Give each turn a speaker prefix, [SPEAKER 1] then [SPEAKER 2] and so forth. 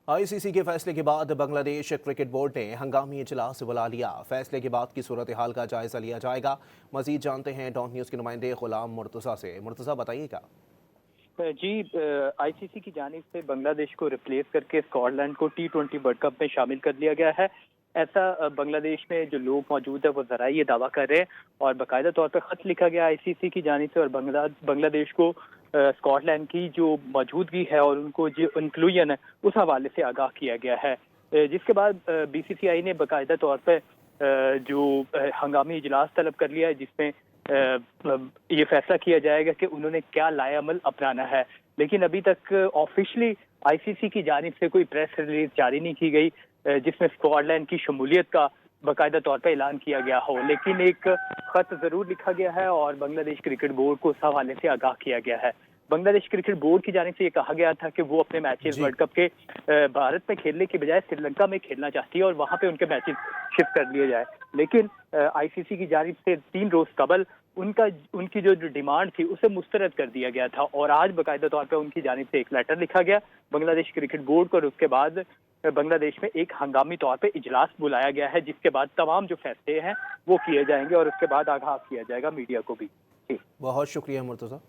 [SPEAKER 1] ICC के फैसले के बाद बांग्लादेश क्रिकेट बोर्ड ने हंगामी इजलास बुला लिया। फैसले के बाद की सूरत हाल का जायजा लिया जाएगा। मजीद जानते हैं डॉन न्यूज़ के नुमाइंदे गुलाम मुर्तज़ा से। मुर्तज़ा बताइएगा।
[SPEAKER 2] जी, आईसीसी की जानिब से बांग्लादेश को रिप्लेस करके स्कॉटलैंड को टी20 वर्ल्ड कप में शामिल कर लिया गया है। ऐसा बांग्लादेश में जो लोग मौजूद है वो ज़रा ये दावा कर रहे हैं और बाकायदा तौर पर ख़त लिखा गया आईसीसी की जानिब से और बांग्लादेश को स्कॉटलैंड की जो मौजूदगी है और उनको जो इंक्लूजन है उस हवाले से आगाह किया गया है। जिसके बाद बीसीसीआई ने बाकायदा तौर पर जो हंगामी इजलास तलब कर लिया है, जिसमें ये फैसला किया जाएगा कि उन्होंने क्या लाएअमल अपनाना है। लेकिन अभी तक ऑफिशियली आईसीसी की जानिब से कोई प्रेस रिलीज जारी नहीं की गई जिसमें स्कॉटलैंड की शमूलियत का बाकायदा तौर पर ऐलान किया गया हो। लेकिन एक खत जरूर लिखा गया है और बांग्लादेश क्रिकेट बोर्ड को उस हवाले से आगाह किया गया है। बांग्लादेश क्रिकेट बोर्ड की जानिब से ये कहा गया था कि वो अपने मैचेस वर्ल्ड कप के भारत में खेलने की बजाय श्रीलंका में खेलना चाहती है और वहां पे उनके मैचेस शिफ्ट कर लिए जाए। लेकिन आईसीसी की जानिब से 3 रोज कबल उनकी जो डिमांड थी उसे मुस्तरद कर दिया गया था और आज बाकायदा तौर पर उनकी जानिब से एक लेटर लिखा गया बांग्लादेश क्रिकेट बोर्ड को और उसके बाद बांग्लादेश में एक हंगामी तौर पे इजलास बुलाया गया है, जिसके बाद तमाम जो फैसले हैं वो किए जाएंगे और उसके बाद आगाह किया जाएगा मीडिया को भी।
[SPEAKER 1] बहुत शुक्रिया मुर्तज़ा।